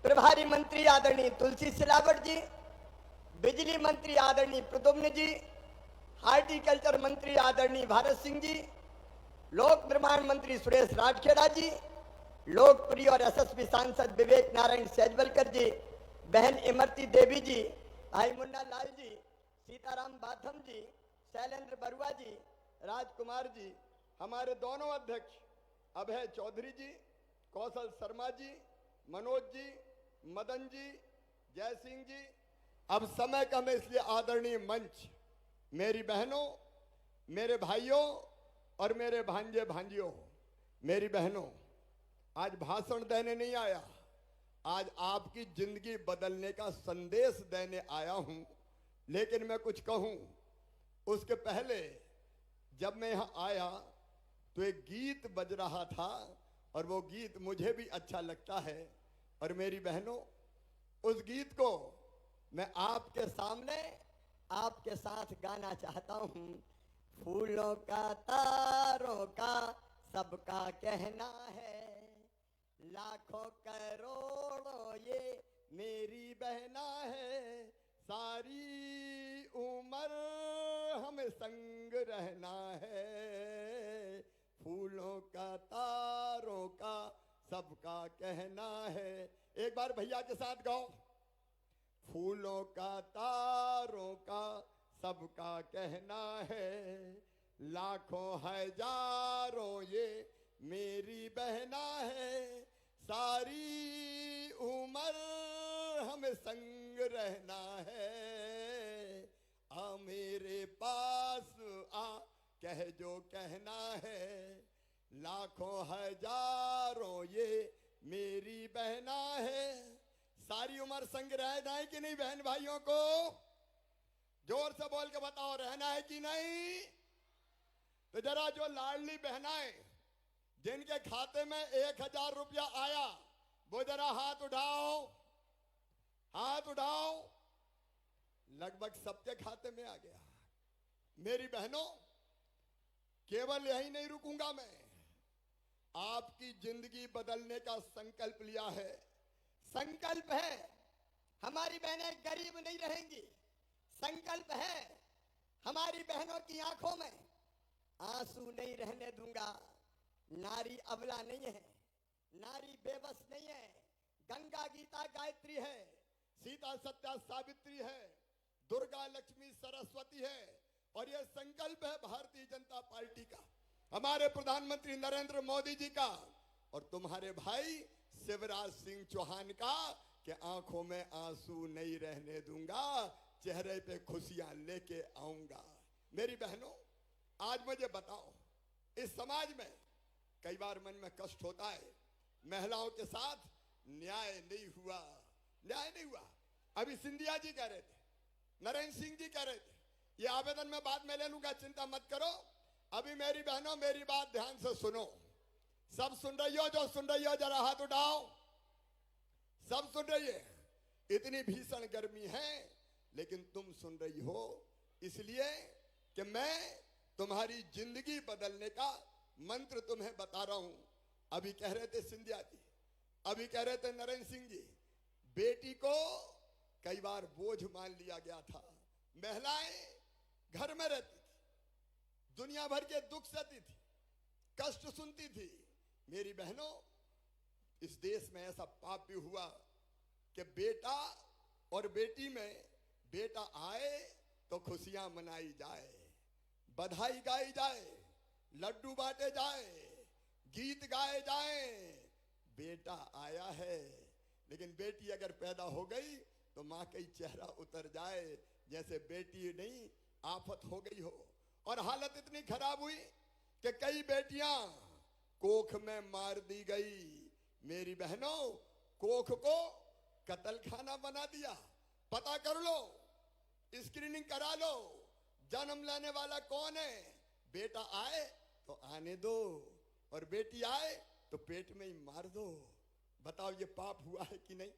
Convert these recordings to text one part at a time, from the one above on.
प्रभारी मंत्री आदरणीय तुलसी सिलावट जी, बिजली मंत्री आदरणीय प्रद्युम्न जी, हार्टिकल्चर मंत्री आदरणीय भारत सिंह जी, लोक निर्माण मंत्री सुरेश राठखेड़ा जी, लोकप्रिय और यशस्वी सांसद विवेक नारायण सेजवलकर जी, बहन इमरती देवी जी, भाई मुन्ना लाल जी, सीताराम बाथम जी, शैलेंद्र बरुआ जी, राजकुमार जी, हमारे दोनों अध्यक्ष अभय चौधरी जी, कौशल शर्मा जी, मनोज जी, मदन जी, जय सिंह जी। अब समय कम है इसलिए आदरणीय मंच, मेरी बहनों, मेरे भाइयों और मेरे भांजे भांजियों, मेरी बहनों, आज भाषण देने नहीं आया, आज आपकी जिंदगी बदलने का संदेश देने आया हूं। लेकिन मैं कुछ कहूं उसके पहले, जब मैं यहां आया तो एक गीत बज रहा था और वो गीत मुझे भी अच्छा लगता है। और मेरी बहनों, उस गीत को मैं आपके सामने आपके साथ गाना चाहता हूं। फूलों का तारों का सबका कहना है, लाखों करोड़ों ये मेरी बहना है, सारी उम्र हमें संग रहना है। फूलों का तारों का सबका कहना है। एक बार भैया के साथ गाओ। फूलों का तारों का सबका कहना है, लाखों हजारों ये मेरी बहना है, सारी उम्र हमें संग रहना है। आ मेरे पास आ कह जो कहना है, लाखों हजारों ये मेरी बहना है। सारी उम्र संग रहना है कि नहीं बहन भाइयों को? जोर से बोल के बताओ, रहना है कि नहीं? तो जरा जो लाडली बहनाएं जिनके खाते में 1000 रुपया आया वो जरा हाथ उठाओ, हाथ उठाओ। लगभग सबके खाते में आ गया। मेरी बहनों, केवल यही नहीं रुकूंगा मैं, आपकी जिंदगी बदलने का संकल्प लिया है। संकल्प है हमारी बहनें गरीब नहीं रहेंगी। संकल्प है हमारी बहनों की आंखों में आंसू नहीं रहने दूंगा। नारी अबला नहीं है, नारी बेबस नहीं है। गंगा गीता गायत्री है, सीता सत्या सावित्री है, दुर्गा लक्ष्मी सरस्वती है। और यह संकल्प है भारतीय जनता पार्टी का, हमारे प्रधानमंत्री नरेंद्र मोदी जी का और तुम्हारे भाई शिवराज सिंह चौहान का, कि आंखों में आंसू नहीं रहने दूंगा, चेहरे पे खुशियां लेके आऊंगा। मेरी बहनों, आज मुझे बताओ, इस समाज में कई बार मन में कष्ट होता है, महिलाओं के साथ न्याय नहीं हुआ, न्याय नहीं हुआ। अभी सिंधिया जी कह रहे थे, नरेंद्र सिंह जी कह रहे थे, ये आवेदन में बाद में ले लूंगा, चिंता मत करो। अभी मेरी बहनों, मेरी बात ध्यान से सुनो। सब सुन रही हो? जो सुन रही हो जरा हाथ उठाओ। सब सुन रही है? इतनी भीषण गर्मी है लेकिन तुम सुन रही हो इसलिए कि मैं तुम्हारी जिंदगी बदलने का मंत्र तुम्हें बता रहा हूं। अभी कह रहे थे सिंधिया जी, अभी कह रहे थे नरेंद्र सिंह जी, बेटी को कई बार बोझ मान लिया गया था। महिलाएं घर में रहती थी, दुनिया भर के दुख सहती थी, कष्ट सुनती थी। मेरी बहनों, इस देश में ऐसा पाप भी हुआ कि बेटा और बेटी में, बेटा आए तो खुशियां मनाई जाए, बधाई गाई जाए, लड्डू बांटे जाए, गीत गाए जाए। बेटा आया है, लेकिन बेटी अगर पैदा हो गई तो मां का ही चेहरा उतर जाए जैसे बेटी नहीं आफत हो गई हो। और हालत इतनी खराब हुई कि कई बेटियां कोख में मार दी गई। मेरी बहनों, कोख को कत्ल खाना बना दिया। पता कर लो, स्क्रीनिंग करा लो, जन्म लेने वाला कौन है। बेटा आए तो आने दो और बेटी आए तो पेट में ही मार दो। बताओ ये पाप हुआ है कि नहीं?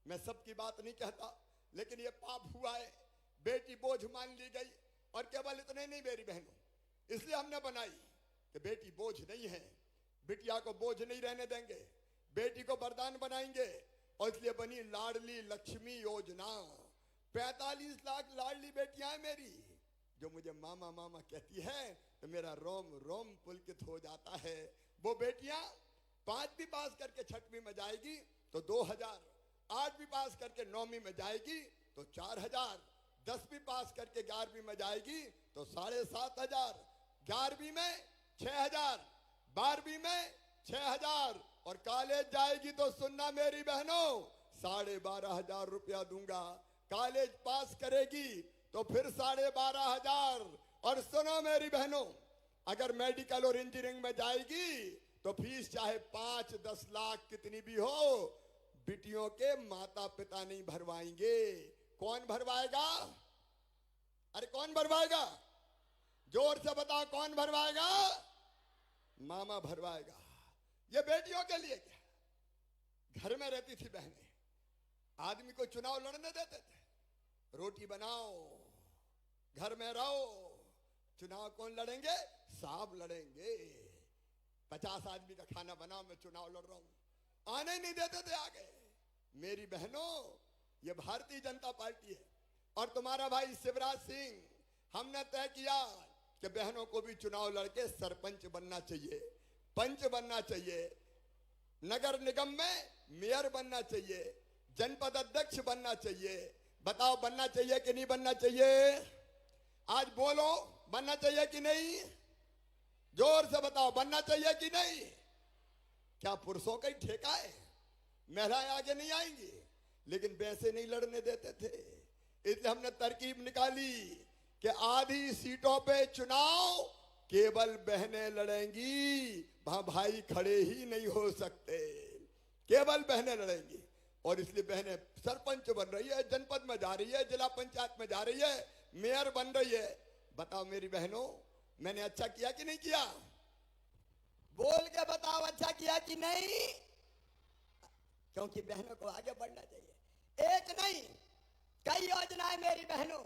मैं सबकी बात नहीं कहता, लेकिन ये पाप हुआ है। बेटी बोझ मान ली गई। और केवल इतने नहीं मेरी बहनों, इसलिए हमने बनाई कि बेटी बोझ नहीं है, बिटिया को बोझ नहीं रहने देंगे, बेटी को वरदान बनाएंगे। और इसलिए बनी लाडली लक्ष्मी योजना। 45 लाख लाडली बेटियां हैं मेरी, जो मुझे मामा मामा कहती है तो मेरा रोम रोम पुलकित हो जाता है। वो बेटियां 5वीं पास करके 6वीं में जाएगी तो 2000, 8वीं पास करके 9वीं में जाएगी तो 4000, 10वीं पास करके 11वीं में जाएगी तो 7500, 11वीं में 6000, 12वीं में 6000, और कॉलेज जाएगी तो सुनना मेरी बहनों 12,500 रुपया दूंगा। कॉलेज पास करेगी तो फिर 12,500। और सुनो मेरी बहनों, अगर मेडिकल और इंजीनियरिंग में जाएगी तो फीस चाहे 5-10 लाख कितनी भी हो, बिटियों के माता पिता नहीं भरवाएंगे। कौन भरवाएगा? अरे कौन भरवाएगा? जोर से बताओ, कौन भरवाएगा? मामा भरवाएगा। ये बेटियों के लिए क्या? घर में रहती थी बहनें, आदमी को चुनाव लड़ने देते थे। रोटी बनाओ, घर में रहो, चुनाव कौन लड़ेंगे? साहब लड़ेंगे। 50 आदमी का खाना बनाओ, मैं चुनाव लड़ रहा हूं, आने नहीं देते थे आगे। मेरी बहनों, ये भारतीय जनता पार्टी है और तुम्हारा भाई शिवराज सिंह, हमने तय किया कि बहनों को भी चुनाव लड़के सरपंच बनना चाहिए, पंच बनना चाहिए, नगर निगम में मेयर बनना चाहिए, जनपद अध्यक्ष बनना चाहिए। बताओ बनना चाहिए कि नहीं बनना चाहिए? आज बोलो, बनना चाहिए कि नहीं? जोर से बताओ, बनना चाहिए कि नहीं? क्या पुरुषों का ही ठेका है? महिलाएं आगे नहीं आएंगी, लेकिन वैसे नहीं लड़ने देते थे। इसलिए हमने तरकीब निकाली कि आधी सीटों पे चुनाव केवल बहनें लड़ेंगी, वहां भाई खड़े ही नहीं हो सकते, केवल बहनें लड़ेंगी। और इसलिए बहनें सरपंच बन रही है, जनपद में जा रही है, जिला पंचायत में जा रही है, मेयर बन रही है। बताओ मेरी बहनों, मैंने अच्छा किया कि नहीं किया? बोल के बताओ, अच्छा किया कि नहीं? क्योंकि बहनों को आगे बढ़ना चाहिए। एक नहीं, कई योजनाएं मेरी बहनों।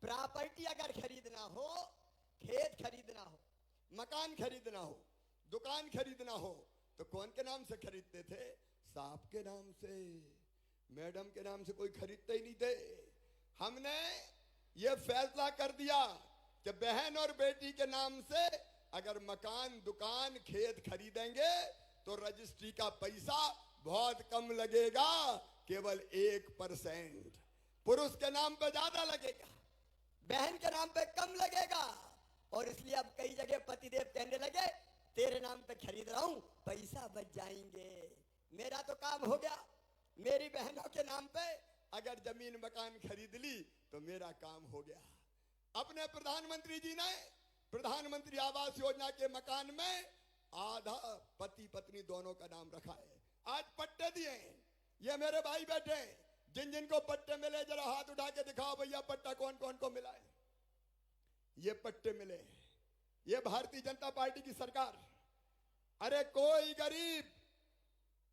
प्रॉपर्टी अगर खरीदना हो, खेत खरीदना हो, मकान खरीदना हो, दुकान खरीदना हो, तो कौन के नाम से खरीदते थे? साहब के नाम से, मैडम के नाम से कोई खरीदते ही नहीं थे। हमने ये फैसला कर दिया कि बहन और बेटी के नाम से अगर मकान, दुकान, खेत खरीदेंगे तो रजिस्ट्री का पैसा बहुत कम लगेगा, केवल 1%। पुरुष के नाम पे ज्यादा लगेगा, बहन के नाम पे कम लगेगा। और इसलिए अब कई जगह पतिदेव कहने लगे, तेरे नाम पे खरीद रहा हूं, पैसा बच जाएंगे। मेरा तो काम हो गया। मेरी बहनों के नाम पे अगर जमीन मकान खरीद ली तो मेरा काम हो गया। अपने प्रधानमंत्री जी ने प्रधानमंत्री आवास योजना के मकान में आधा पति पत्नी दोनों का नाम रखा है। आज पट्टे दिए, ये मेरे भाई बैठे, जिन जिनको पट्टे मिले जरा हाथ उठा के दिखाओ भैया, पट्टा कौन कौन को मिला है? ये पट्टे मिले, ये भारतीय जनता पार्टी की सरकार। अरे कोई गरीब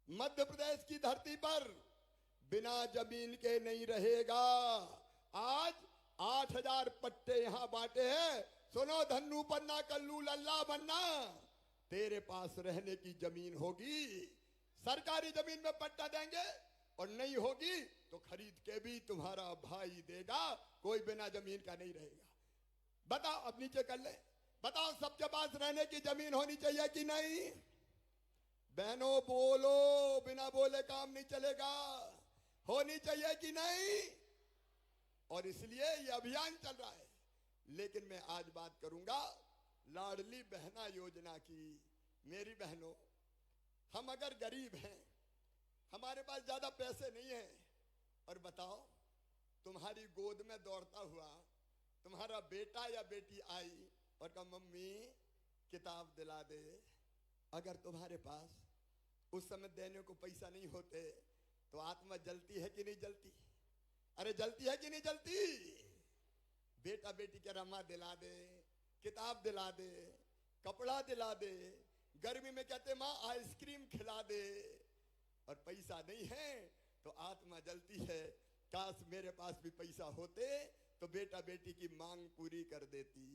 मध्य प्रदेश की धरती पर बिना जमीन के नहीं रहेगा। आज 8000 पट्टे यहां बांटे हैं। सुनो धन्नू पन्ना, कल्लू लल्ला बन्ना, तेरे पास रहने की जमीन होगी, सरकारी जमीन में पट्टा देंगे, और नहीं होगी तो खरीद के भी तुम्हारा भाई देगा, कोई बिना जमीन का नहीं रहेगा। बताओ, अब नीचे कर ले, बताओ सबके पास रहने की जमीन होनी चाहिए कि नहीं? बहनों बोलो, बिना बोले काम नहीं चलेगा, होनी चाहिए कि नहीं? और इसलिए ये अभियान चल रहा है। लेकिन मैं आज बात करूंगा लाडली बहना योजना की। मेरी बहनों, हम अगर गरीब हैं, हमारे पास ज्यादा पैसे नहीं हैं, और बताओ तुम्हारी गोद में दौड़ता हुआ तुम्हारा बेटा या बेटी आई और कहा मम्मी किताब दिला दे, अगर तुम्हारे पास उस समय देने को पैसा नहीं होते तो आत्मा जलती है कि नहीं जलती? अरे जलती है कि नहीं जलती? बेटा बेटी के रमा दिला दे, किताब दिला दे, कपड़ा दिला दे, गर्मी में कहते माँ आइसक्रीम खिला दे, और पैसा नहीं है तो आत्मा जलती है। काश मेरे पास भी पैसा होते तो बेटा बेटी की मांग पूरी कर देती।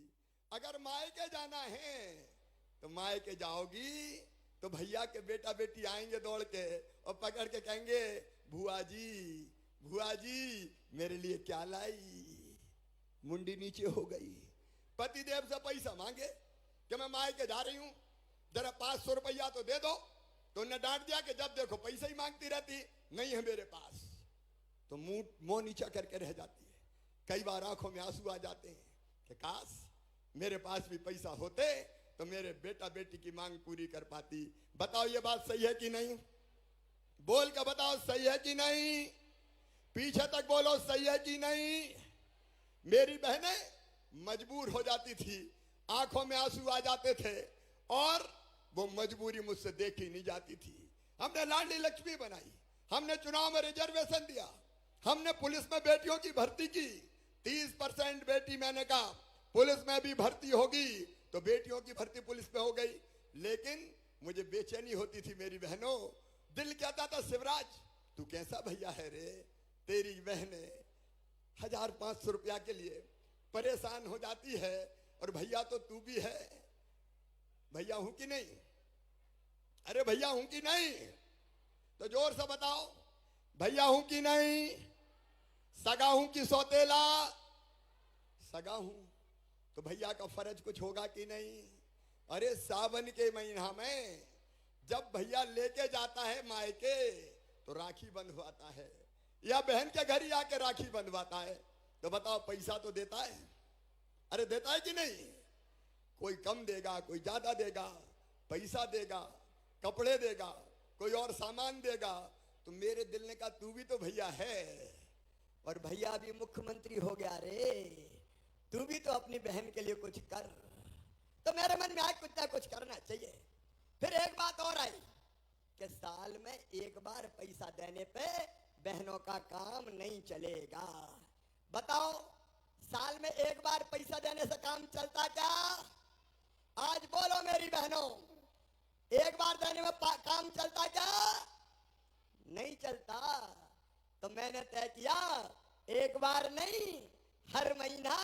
अगर मायके जाना है तो मायके जाओगी तो भैया के बेटा बेटी आएंगे दौड़ के और पकड़ के कहेंगे भुआ जी मेरे लिए क्या लाई। मुंडी नीचे हो गई। पतिदेव से पैसा मांगे कि मैं मायके जा रही हूं, जरा 500 रुपया तो दे दो। तो उन्हें डांट दिया कि जब देखो पैसा ही मांगती रहती, नहीं है मेरे पास। तो मुंह नीचा करके रह जाती है। कई बार आंखों में आंसू आ जाते हैं कि काश मेरे पास भी पैसा होते तो मेरे बेटा बेटी की मांग पूरी कर पाती। बताओ ये बात सही है कि नहीं? बोल कर बताओ सही है कि नहीं? पीछे तक बोलो सही है कि नहीं? मेरी बहनें मजबूर हो जाती थी, आंखों में आंसू आ जाते थे और वो मजबूरी मुझसे देखी नहीं जाती थी। हमने लाडली लक्ष्मी बनाई, हमने चुनाव में रिजर्वेशन दिया, हमने पुलिस में बेटियों की भर्ती की। 30% बेटी, मैंने कहा पुलिस में भी भर्ती होगी तो बेटियों की भर्ती पुलिस में हो गई। लेकिन मुझे बेचैनी होती थी मेरी बहनों। दिल कहता था शिवराज तू कैसा भैया है रे, तेरी बहने 1500 रुपया के लिए परेशान हो जाती है और भैया तो तू भी है। भैया हूं कि नहीं? अरे भैया हूं कि नहीं? तो जोर से बताओ भैया हूं कि नहीं? सगा हूं कि सौतेला? सगा हूं। तो भैया का फर्ज कुछ होगा कि नहीं? अरे सावन के महीना में जब भैया लेके जाता है मायके तो राखी बंधवाता है, या बहन के घर ही आके राखी बंधवाता है। तो बताओ पैसा तो देता है? अरे देता है कि नहीं? कोई कम देगा, कोई ज्यादा देगा, पैसा देगा, कपड़े देगा, कोई और सामान देगा। तो मेरे दिल ने कहा तू भी तो भैया है, और भैया भी मुख्यमंत्री हो गया रे, तू भी तो अपनी बहन के लिए कुछ कर। तो मेरे मन में आज कुछ ना कुछ करना चाहिए। फिर एक बात और आई कि साल में एक बार पैसा देने पे बहनों का काम नहीं चलेगा। बताओ साल में एक बार पैसा देने से काम चलता क्या? आज बोलो मेरी बहनों, एक बार देने में काम चलता क्या? नहीं चलता। तो मैंने तय किया एक बार नहीं, हर महीना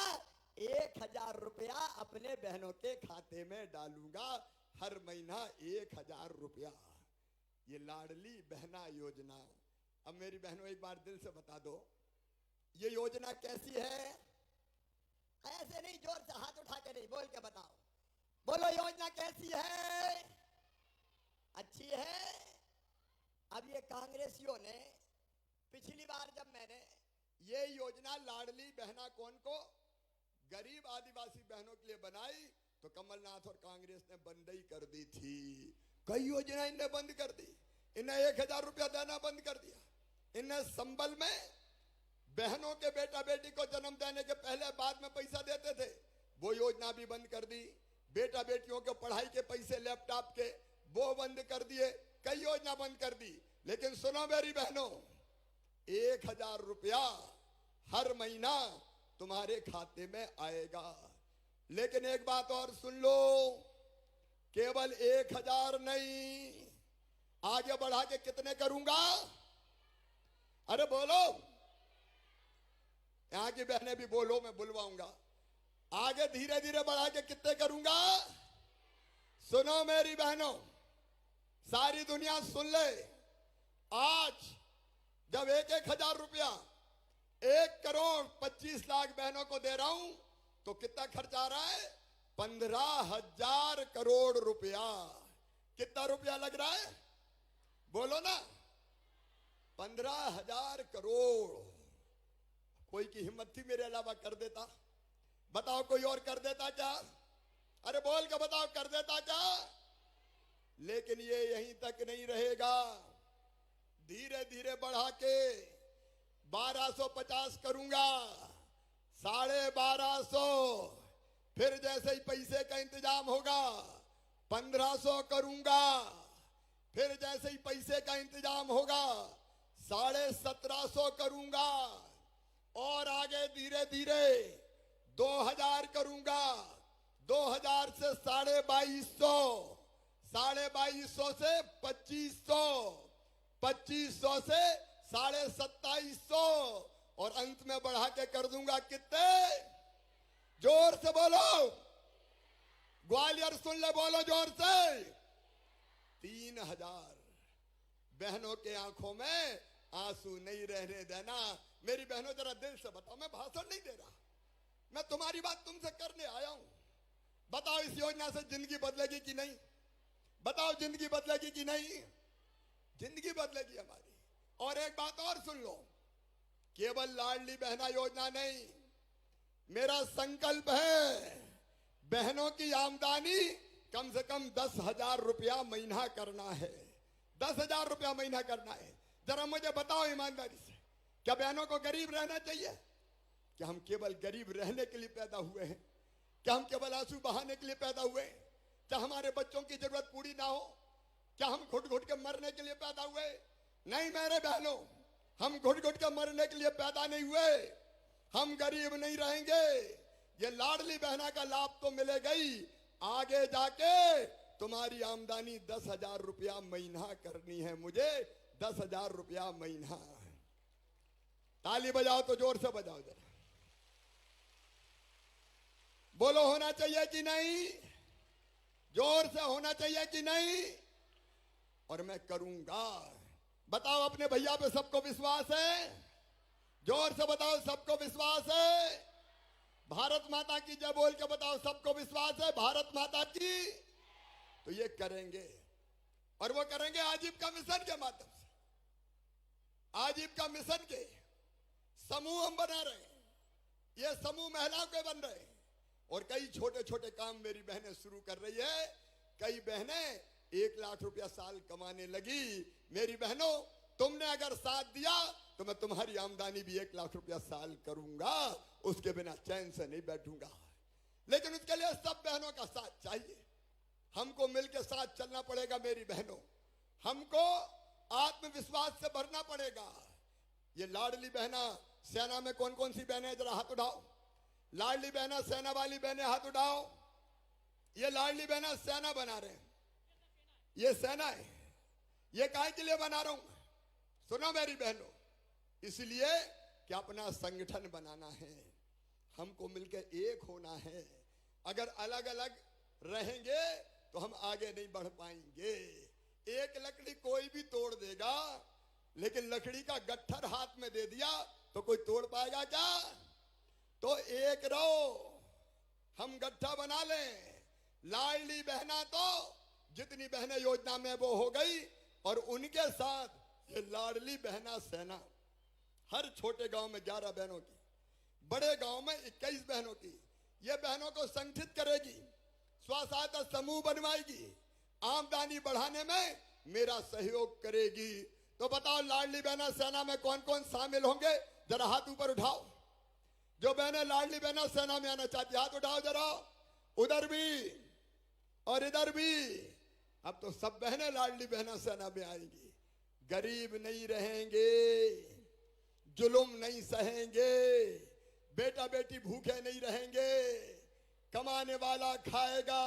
1000 रुपया अपने बहनों के खाते में डालूंगा। हर महीना 1000 रुपया। ये लाडली बहना योजना। अब मेरी बहनों एक बार दिल से बता दो ये योजना कैसी है? ऐसे नहीं, जोर से हाथ उठा के नहीं, बोल के बताओ। बोलो योजना कैसी है? अच्छी है। अब ये कांग्रेसियों ने पिछली बार जब मैंने ये योजना लाडली बहना कौन को, गरीब आदिवासी बहनों के लिए बनाई, तो कमलनाथ और कांग्रेस ने बंद ही कर दी थी। कई योजना इनने बंद कर दी। इन्हें 1000 रुपया देना बंद कर दिया। इन्हें संबल में बहनों के बेटा बेटी को जन्म देने के पहले बाद में पैसा देते थे, वो योजना भी बंद कर दी। बेटा बेटियों को पढ़ाई के पैसे लैपटॉप के वो बंद कर दिए। कई योजना बंद कर दी। लेकिन सुनो मेरी बहनों, 1000 रुपया हर महीना तुम्हारे खाते में आएगा। लेकिन एक बात और सुन लो, केवल 1000 नहीं, आगे बढ़ा के कितने करूंगा? अरे बोलो, यहां की बहनें भी बोलो, मैं बुलवाऊंगा। आगे धीरे धीरे बढ़ा के कितने करूंगा? सुनो मेरी बहनों, सारी दुनिया सुन ले। आज जब 1000 रुपया 1,25,00,000 बहनों को दे रहा हूं तो कितना खर्च आ रहा है? 15,000 करोड़ रुपया। कितना रुपया लग रहा है? बोलो ना, 15,000 करोड़। कोई की हिम्मत थी मेरे अलावा कर देता? बताओ कोई और कर देता क्या? अरे बोल के बताओ कर देता क्या? लेकिन ये यहीं तक नहीं रहेगा। धीरे धीरे बढ़ा के 1250 करूंगा, 1250। फिर जैसे ही पैसे का इंतजाम होगा 1500 करूंगा। फिर जैसे ही पैसे का इंतजाम होगा 1750 करूंगा। और आगे धीरे धीरे 2000 करूंगा। 2000 से 2250, 2250 से 2500, 2500 से 2750, और अंत में बढ़ा के कर दूंगा कितने? जोर से बोलो, ग्वालियर सुन ले, बोलो जोर से, 3000। बहनों के आंखों में आंसू नहीं रहने देना। मेरी बहनों जरा दिल से बताओ, मैं भाषण नहीं दे रहा, मैं तुम्हारी बात तुमसे करने आया हूं। बताओ इस योजना से जिंदगी बदलेगी कि नहीं? बताओ जिंदगी बदलेगी कि नहीं? जिंदगी बदलेगी हमारी। और एक बात और सुन लो, केवल लाडली बहना योजना नहीं, मेरा संकल्प है बहनों की आमदनी कम से कम 10,000 रुपया महीना करना है। 10,000 रुपया महीना करना है। जरा मुझे बताओ ईमानदारी से, क्या बहनों को गरीब रहना चाहिए? क्या हम केवल गरीब रहने के लिए पैदा हुए हैं? क्या हम केवल आंसू बहाने के लिए पैदा हुए हैं? क्या हमारे बच्चों की जरूरत पूरी ना हो? क्या हम घुट घुट के मरने के लिए पैदा हुए? नहीं मेरे बहनों, हम घुट घुट के मरने के लिए पैदा नहीं हुए। हम गरीब नहीं रहेंगे। ये लाडली बहना का लाभ तो मिलेगा ही, आगे जाके तुम्हारी आमदनी 10,000 रुपया महीना करनी है मुझे। 10,000 रुपया महीना। ताली बजाओ तो जोर से बजाओ जरा, बोलो होना चाहिए कि नहीं? जोर से होना चाहिए कि नहीं? और मैं करूंगा। बताओ अपने भैया पे सबको विश्वास है? जोर से बताओ सबको विश्वास है? भारत माता की जय बोल के बताओ सबको विश्वास है भारत माता की? तो ये करेंगे, और वो करेंगे आजीविका मिशन के माध्यम से। आजीविका मिशन के समूह हम बना रहे हैं। ये समूह महिलाओं के बन रहे हैं, और कई छोटे छोटे काम मेरी बहनें शुरू कर रही है। कई बहनें 1 लाख रुपया साल कमाने लगी। मेरी बहनों, तुमने अगर साथ दिया तो मैं तुम्हारी आमदनी भी 1 लाख रुपया साल करूंगा। उसके बिना चैन से नहीं बैठूंगा। लेकिन उसके लिए सब बहनों का साथ चाहिए। हमको मिलकर साथ चलना पड़ेगा मेरी बहनों। हमको आत्मविश्वास से भरना पड़ेगा। ये लाडली बहना सेना में कौन कौन सी बहनें, जरा हाथ उठाओ। लाडली बहना सेना वाली बहनें हाथ उठाओ। ये लाडली बहना सेना बना रहे हैं। ये सेना है। ये काहे के लिए बना रहा हूं? सुनो मेरी बहनों, इसलिए कि अपना संगठन बनाना है। हमको मिलकर एक होना है। अगर अलग अलग रहेंगे तो हम आगे नहीं बढ़ पाएंगे। एक लकड़ी कोई भी तोड़ देगा, लेकिन लकड़ी का गट्ठर हाथ में दे दिया तो कोई तोड़ पाएगा क्या? तो एक रहो, हम गट्ठा बना लें। लाडली बहना तो जितनी बहनें योजना में वो हो गई, और उनके साथ ये लाडली बहना सेना हर छोटे गांव में 11 बहनों की, बड़े गांव में 21 बहनों की। ये बहनों को संगठित करेगी, स्व-सहायता समूह बनवाएगी, आमदनी बढ़ाने में मेरा सहयोग करेगी। तो बताओ लाडली बहना सेना में कौन कौन शामिल होंगे? जरा हाथ ऊपर उठाओ। जो बहनें लाडली बहना सेना में आना चाहती, हाथ उठाओ जरा। उधर भी और इधर भी। अब तो सब बहनें लाडली बहना सेना में आएंगी। गरीब नहीं रहेंगे, जुल्म नहीं सहेंगे, बेटा बेटी भूखे नहीं रहेंगे। कमाने वाला खाएगा,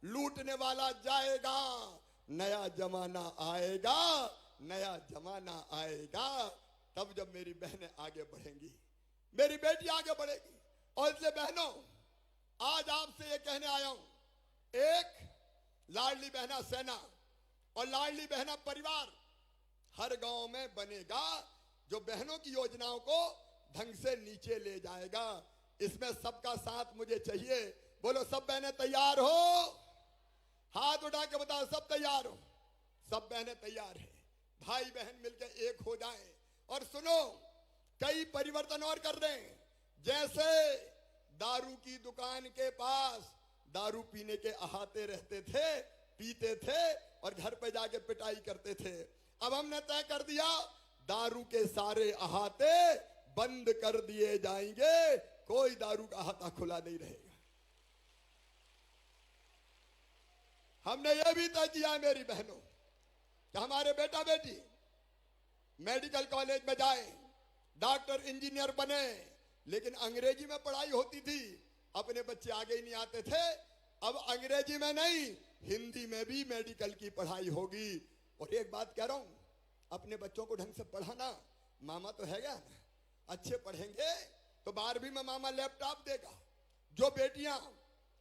लूटने वाला जाएगा। नया जमाना आएगा, नया जमाना आएगा। तब जब मेरी बहनें आगे बढ़ेंगी, मेरी बेटी आगे बढ़ेगी। और इसलिए बहनों, आज आपसे ये कहने आया हूं, एक लाडली बहना सेना और लाडली बहना परिवार हर गांव में बनेगा, जो बहनों की योजनाओं को ढंग से नीचे ले जाएगा। इसमें सबका साथ मुझे चाहिए। बोलो सब बहनें तैयार हो? हाथ उठा के बताओ सब तैयार हो? सब बहनें तैयार हैं। भाई बहन मिलकर एक हो जाएं। और सुनो, कई परिवर्तन और कर रहे हैं। जैसे दारू की दुकान के पास दारू पीने के अहाते रहते थे, पीते थे और घर पे जाके पिटाई करते थे। अब हमने तय कर दिया, दारू के सारे अहाते बंद कर दिए जाएंगे। कोई दारू का अहाता खुला नहीं रहेगा। हमने यह भी तय किया है मेरी बहनों, कि हमारे बेटा बेटी मेडिकल कॉलेज में जाए, डॉक्टर इंजीनियर बने। लेकिन अंग्रेजी में पढ़ाई होती थी, अपने बच्चे आगे ही नहीं आते थे। अब अंग्रेजी में नहीं, हिंदी में भी मेडिकल की पढ़ाई होगी। और एक बात कह रहा हूं, अपने बच्चों को ढंग से पढ़ाना। मामा तो हैगा ना, अच्छे पढ़ेंगे तो 12वीं में मामा लैपटॉप देगा। जो बेटियां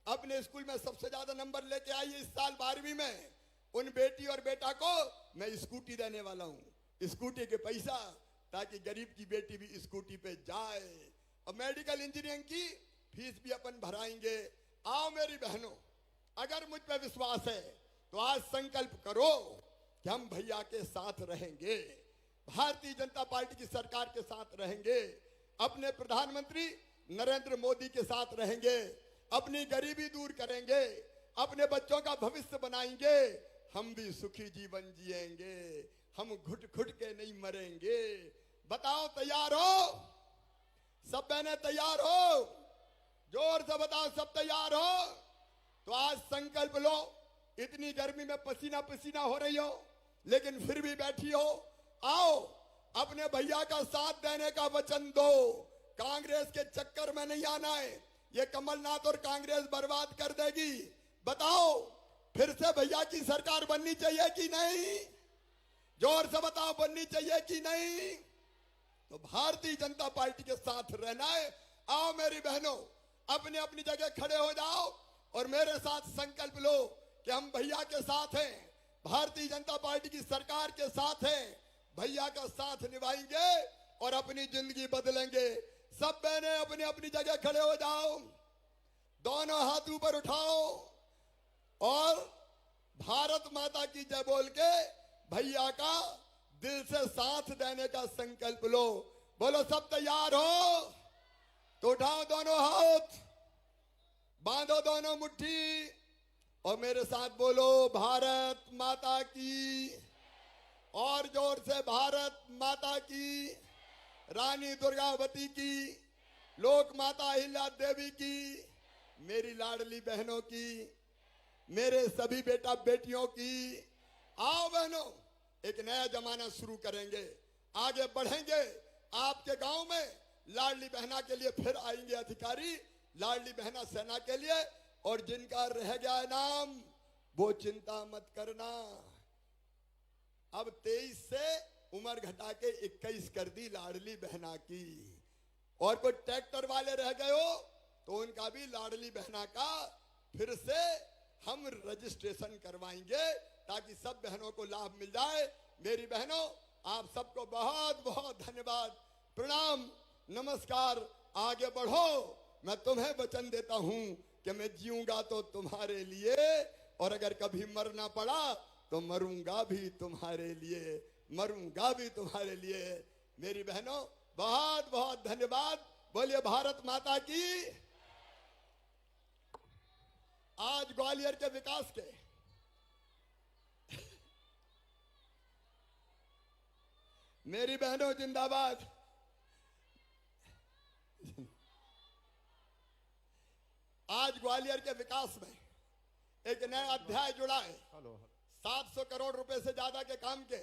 अपने स्कूल में सबसे ज्यादा नंबर लेके आई इस साल 12वीं में, उन बेटी और बेटा को मैं स्कूटी देने वाला हूं। स्कूटी के पैसा, ताकि गरीब की बेटी भी स्कूटी पे जाए। और मेडिकल इंजीनियरिंग की फीस भी अपन भराएंगे। आओ मेरी बहनों, अगर मुझ पे विश्वास है तो आज संकल्प करो कि हम भैया के साथ रहेंगे, भारतीय जनता पार्टी की सरकार के साथ रहेंगे, अपने प्रधानमंत्री नरेंद्र मोदी के साथ रहेंगे, अपनी गरीबी दूर करेंगे, अपने बच्चों का भविष्य बनाएंगे, हम भी सुखी जीवन जिएंगे, हम घुट घुट के नहीं मरेंगे। बताओ तैयार हो? सब बहनें तैयार हो? जोर से बताओ सब तैयार हो? तो आज संकल्प लो। इतनी गर्मी में पसीना पसीना हो रही हो लेकिन फिर भी बैठी हो। आओ अपने भैया का साथ देने का वचन दो। कांग्रेस के चक्कर में नहीं आना है, ये कमलनाथ और कांग्रेस बर्बाद कर देगी। बताओ फिर से भैया की सरकार बननी चाहिए कि नहीं? जोर से बताओ, बननी चाहिए कि नहीं? तो भारतीय जनता पार्टी के साथ रहना है। आओ मेरी बहनों, अपनी अपनी जगह खड़े हो जाओ और मेरे साथ संकल्प लो कि हम भैया के साथ हैं, भारतीय जनता पार्टी की सरकार के साथ हैं, भैया का साथ निभाएंगे और अपनी जिंदगी बदलेंगे। सब बहनें अपनी अपनी जगह खड़े हो जाओ, दोनों हाथ ऊपर उठाओ और भारत माता की जय बोल के भैया का दिल से साथ देने का संकल्प लो। बोलो सब तैयार हो? तो उठाओ दोनों हाथ, बांधो दोनों मुट्ठी और मेरे साथ बोलो भारत माता की। और जोर से भारत माता की, रानी दुर्गावती की, लोक माता अहिल्या देवी की, मेरी लाडली बहनों की, मेरे सभी बेटा बेटियों की। आओ बहनों, एक नया जमाना शुरू करेंगे, आगे बढ़ेंगे। आपके गांव में लाडली बहना के लिए फिर आएंगे अधिकारी, लाडली बहना सेना के लिए। और जिनका रह गया नाम वो चिंता मत करना, अब 23 से उम्र घटा के 21 कर दी लाडली बहना की। और कोई ट्रैक्टर वाले रह गए हो तो उनका भी लाडली बहना का फिर से हम रजिस्ट्रेशन करवाएंगे ताकि सब बहनों को लाभ मिल जाए। मेरी बहनों, आप सबको बहुत बहुत धन्यवाद, प्रणाम, नमस्कार। आगे बढ़ो। मैं तुम्हें वचन देता हूं कि मैं जीऊंगा तो तुम्हारे लिए, और अगर कभी मरना पड़ा तो मरूंगा भी तुम्हारे लिए, मरूंगा भी तुम्हारे लिए। मेरी बहनों, बहुत बहुत धन्यवाद। बोलिए भारत माता की। आज ग्वालियर के विकास के मेरी बहनों जिंदाबाद। आज ग्वालियर के विकास में एक नया अध्याय जुड़ा है। 700 करोड़ रुपए से ज्यादा के काम के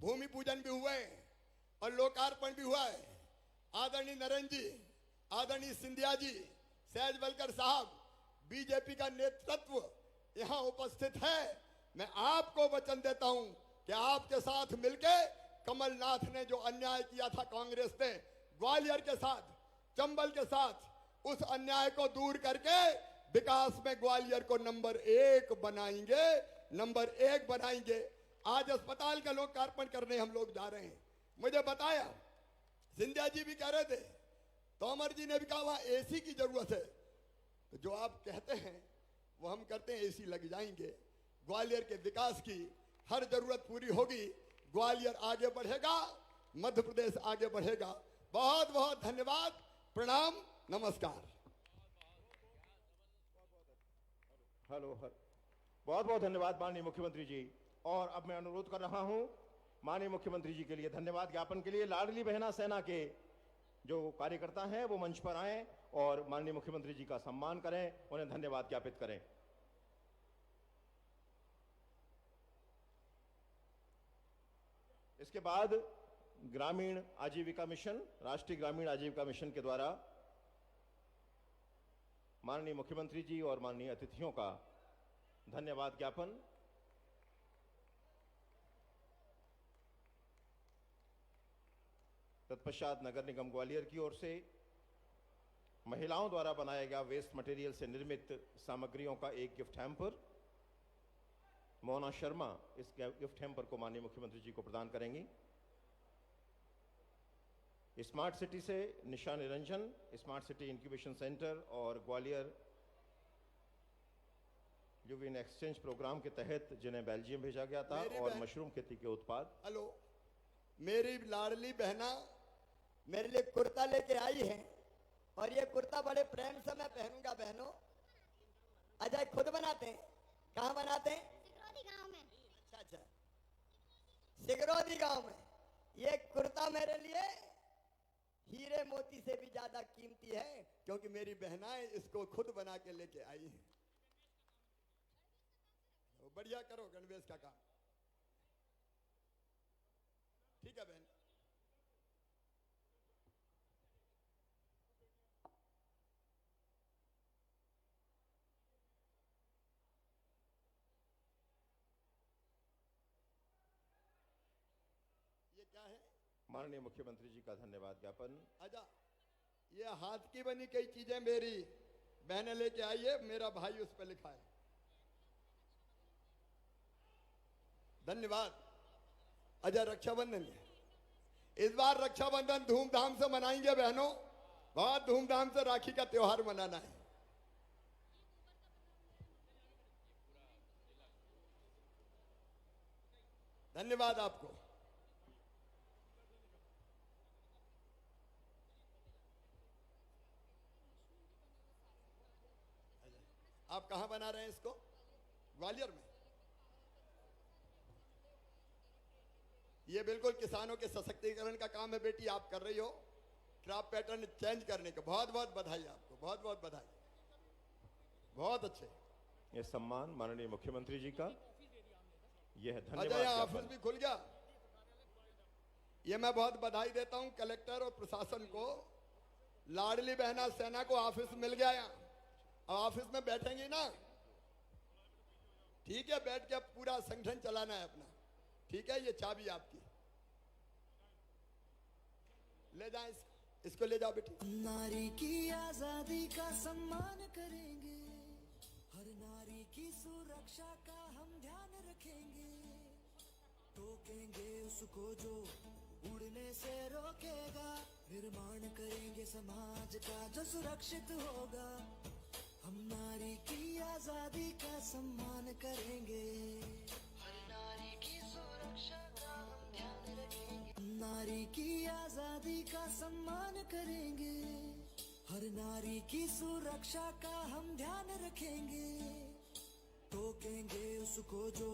भूमि पूजन भी हुए और लोकार्पण भी हुआ है। आदरणीय नरेंद्र जी, आदरणीय सिंधिया जी, सहज बलकर साहब, बीजेपी का नेतृत्व यहां उपस्थित है। मैं आपको वचन देता हूं कि आपके साथ मिलके कमलनाथ ने जो अन्याय किया था कांग्रेस ने ग्वालियर के साथ, चंबल के साथ, उस अन्याय को दूर करके विकास में ग्वालियर को नंबर 1 बनाएंगे, नंबर 1 बनाएंगे। आज अस्पताल का लोकार्पण करने हम लोग जा रहे हैं। मुझे बताया, सिंधिया जी भी कह रहे थे, तोमर जी ने भी कहा वहां एसी की जरूरत है। तो जो आप कहते हैं वो हम करते हैं, एसी लग जाएंगे। ग्वालियर के विकास की हर जरूरत पूरी होगी, ग्वालियर आगे बढ़ेगा, मध्य प्रदेश आगे बढ़ेगा। बहुत बहुत धन्यवाद, प्रणाम, नमस्कार। हेलो, बहुत बहुत धन्यवाद माननीय मुख्यमंत्री जी। और अब मैं अनुरोध कर रहा हूं माननीय मुख्यमंत्री जी के लिए धन्यवाद ज्ञापन के लिए लाडली बहना सेना के जो कार्यकर्ता हैं वो मंच पर आएं और माननीय मुख्यमंत्री जी का सम्मान करें, उन्हें धन्यवाद ज्ञापित करें। इसके बाद ग्रामीण आजीविका मिशन, राष्ट्रीय ग्रामीण आजीविका मिशन के द्वारा माननीय मुख्यमंत्री जी और माननीय अतिथियों का धन्यवाद ज्ञापन। तत्पश्चात नगर निगम ग्वालियर की ओर से महिलाओं द्वारा बनाया गया वेस्ट मटेरियल से निर्मित सामग्रियों का एक गिफ्ट हैम्पर मोना शर्मा इस गिफ्ट हैम्पर को माननीय मुख्यमंत्री जी को प्रदान करेंगी। स्मार्ट सिटी से Nisha Niranjan, smart city incubation centre और ग्वालियर यूविन एक्सचेंज प्रोग्राम के तहत जिन्हें बेल्जियम भेजा गया था और मशरूम खेती के उत्पाद। हेलो, मेरी लाडली बहना मेरे लिए कुर्ता लेके आई है और ये कुर्ता बड़े प्रेम से मैं पहनूंगा। बहनों, अजय खुद बनाते हैं। कहाँ बनाते हैं? सिगरौली गांव में। अच्छा, सिगरौली गांव में। ये कुर्ता मेरे लिए हीरे मोती से भी ज्यादा कीमती है, क्योंकि मेरी बहनाएं इसको खुद बना के लेके आई हैं। तो बढ़िया करो गणवेश का काम। ठीक है बहन। ये क्या है? माननीय मुख्यमंत्री जी का धन्यवाद ज्ञापन। अच्छा, ये हाथ की बनी कई चीजें मेरी बहनें लेके आई है, मेरा भाई उस पर लिखा है। धन्यवाद। अजय, रक्षाबंधन है इस बार। रक्षाबंधन धूमधाम से मनाएंगे बहनों, बहुत धूमधाम से राखी का त्योहार मनाना है। धन्यवाद आपको। आप कहां बना रहे हैं इसको? ग्वालियर में। ये बिल्कुल किसानों के सशक्तिकरण का काम है बेटी, आप कर रही हो। क्राफ्ट पैटर्न चेंज करने का बहुत बहुत बधाई आपको, बहुत बहुत बधाई। बहुत अच्छे। यह सम्मान माननीय मुख्यमंत्री जी का, यह अजय, धन्यवाद ऑफिस ज्ञापन। भी खुल गया। ये मैं बहुत बधाई देता हूं कलेक्टर और प्रशासन को। लाडली बहना सेना को ऑफिस मिल गया। यहाँ अब ऑफिस में बैठेंगी ना? ठीक है, बैठ के अब पूरा संगठन चलाना है अपना। ठीक है, ये चाबी आपकी। ले जाए इसको ले जाओ बेटी। नारी की आजादी का सम्मान करेंगे, हर नारी की सुरक्षा का हम ध्यान रखेंगे, टोकेंगे उसको जो उड़ने से रोकेगा, निर्माण करेंगे समाज का जो सुरक्षित होगा। हम नारी की आजादी का सम्मान करेंगे, हर नारी की सुरक्षा का हम ध्यान रखेंगे। नारी की आजादी का सम्मान करेंगे, हर नारी की सुरक्षा का हम ध्यान रखेंगे, टोकेंगे उसको जो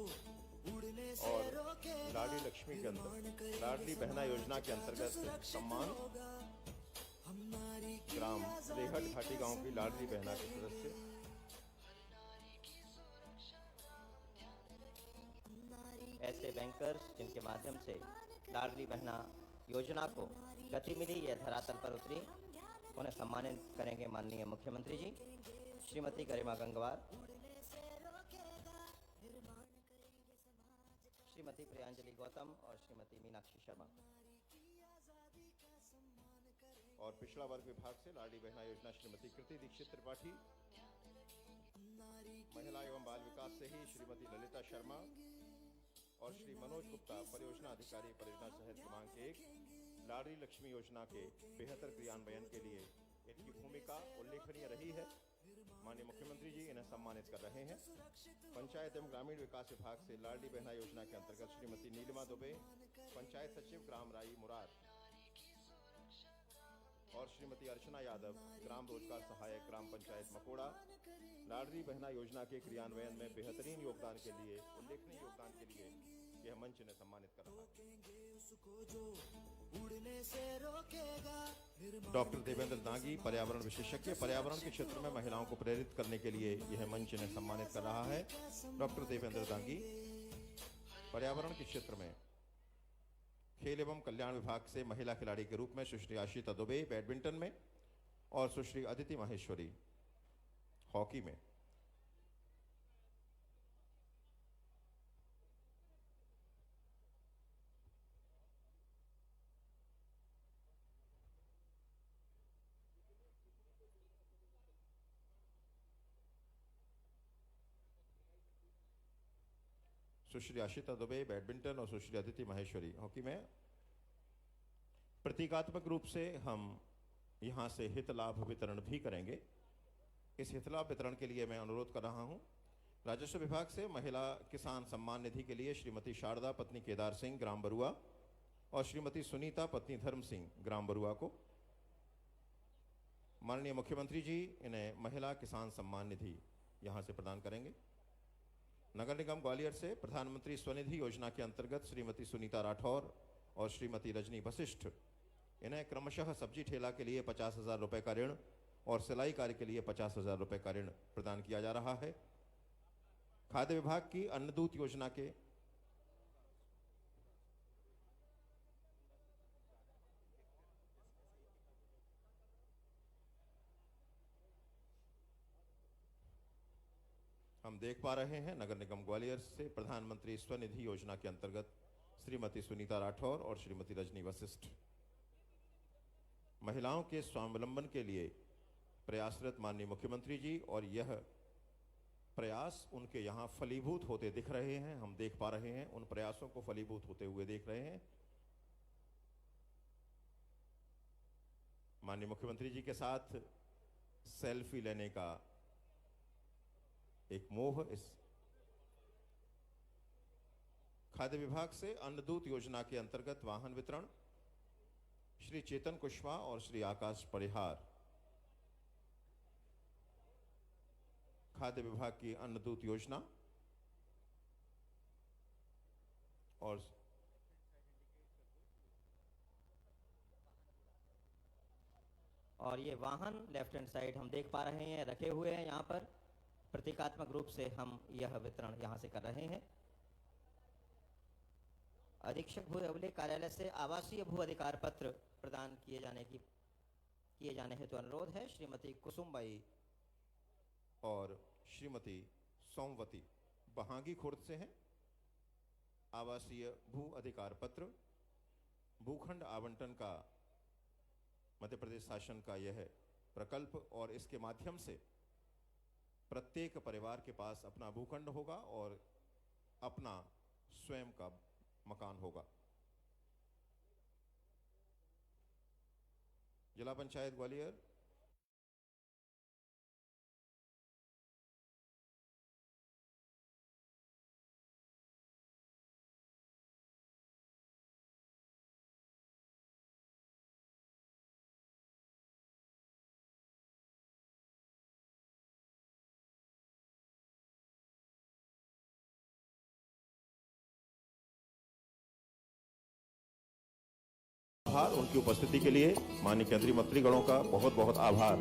उड़ने से और रोकेगा, लाडली लक्ष्मी के अंतर्गत लाडली बहना योजना के अंतर्गत सम्मान हम नारी की ग्राम रेहट घाटी गांव की लाडली बहना के सदस्य ऐसे बैंकर्स जिनके माध्यम से लाडली बहना योजना को गति मिली, यह धरातल पर उतरी, उन्हें सम्मानित करेंगे माननीय मुख्यमंत्री जी, श्रीमती गरिमा गंगवार, श्रीमती प्रियांजलि गौतम और श्रीमती मीनाक्षी शर्मा। और पिछड़ा वर्ग विभाग से लाडली बहना योजना श्रीमती कृति दीक्षित त्रिपाठी, महिला एवं बाल विकास से ही श्रीमती ललिता शर्मा और श्री मनोज गुप्ता, परियोजना अधिकारी, परियोजना शहर क्रमांक 1, लाडली लक्ष्मी योजना के बेहतर क्रियान्वयन के लिए इनकी भूमिका उल्लेखनीय रही है। माननीय मुख्यमंत्री जी इन्हें सम्मानित कर रहे हैं। पंचायत एवं ग्रामीण विकास विभाग से लाडली बहना योजना के अंतर्गत श्रीमती नीलिमा दुबे, पंचायत सचिव ग्राम राई मुरार, और श्रीमती अर्चना यादव, ग्राम रोजगार सहायक, ग्राम पंचायत मकोड़ा, लाडली बहना योजना के क्रियान्वयन में बेहतरीन योगदान के लिए, उल्लेखनीय योगदान के लिए यह मंच ने सम्मानित कर रहा है। डॉक्टर देवेंद्र दांगी, पर्यावरण विशेषज्ञ, पर्यावरण के क्षेत्र में महिलाओं को प्रेरित करने के लिए यह मंच ने सम्मानित कर रहा है। डॉक्टर देवेंद्र दांगी, पर्यावरण के क्षेत्र में खेल एवं कल्याण विभाग से महिला खिलाड़ी के रूप में सुश्री आशिता दुबे बैडमिंटन में और सुश्री अदिति माहेश्वरी हॉकी में। सुश्री आशिता दुबे बैडमिंटन और सुश्री अदिति माहेश्वरी हॉकी में। प्रतीकात्मक रूप से हम यहाँ से हित लाभ वितरण भी करेंगे। इस हित लाभ वितरण के लिए मैं अनुरोध कर रहा हूँ राजस्व विभाग से महिला किसान सम्मान निधि के लिए श्रीमती शारदा पत्नी केदार सिंह ग्राम बरुआ और श्रीमती सुनीता पत्नी धर्म सिंह ग्राम बरुआ को। माननीय मुख्यमंत्री जी इन्हें महिला किसान सम्मान निधि यहाँ से प्रदान करेंगे। नगर निगम ग्वालियर से प्रधानमंत्री स्वनिधि योजना के अंतर्गत श्रीमती सुनीता राठौर और श्रीमती रजनी वशिष्ठ इन्हें क्रमशः सब्जी ठेला के लिए 50,000 रुपये का ऋण और सिलाई कार्य के लिए 50,000 रुपये का ऋण प्रदान किया जा रहा है। खाद्य विभाग की अन्नदूत योजना के हम देख पा रहे हैं नगर निगम ग्वालियर से प्रधानमंत्री स्वनिधि योजना के अंतर्गत श्रीमती सुनीता राठौर और श्रीमती रजनी वशिष्ठ महिलाओं के स्वावलंबन के लिए प्रयासरत माननीय मुख्यमंत्री जी, और यह प्रयास उनके यहाँ फलीभूत होते दिख रहे हैं। हम देख पा रहे हैं उन प्रयासों को फलीभूत होते हुए देख रहे हैं। माननीय मुख्यमंत्री जी के साथ सेल्फी लेने का एक मोह इस खाद्य विभाग से अन्नदूत योजना के अंतर्गत वाहन वितरण श्री चेतन कुशवाहा और श्री आकाश परिहार। खाद्य विभाग की अन्नदूत योजना और ये वाहन लेफ्ट हैंड साइड हम देख पा रहे हैं रखे हुए हैं। यहाँ पर प्रतीकात्मक रूप से हम यह वितरण यहाँ से कर रहे हैं। अधीक्षक भू अभिलेख कार्यालय से आवासीय भू अधिकार पत्र प्रदान किए जाने हेतु अनुरोध है। श्रीमती कुसुमबाई और श्रीमती सोमवती बहांगी खुर्द से हैं। आवासीय भू अधिकार पत्र भूखंड आवंटन का मध्य प्रदेश शासन का यह प्रकल्प, और इसके माध्यम से प्रत्येक परिवार के पास अपना भूखंड होगा और अपना स्वयं का मकान होगा। जिला पंचायत ग्वालियर उनकी उपस्थिति के लिए माननीय केंद्रीय मंत्रीगणों का बहुत बहुत आभार।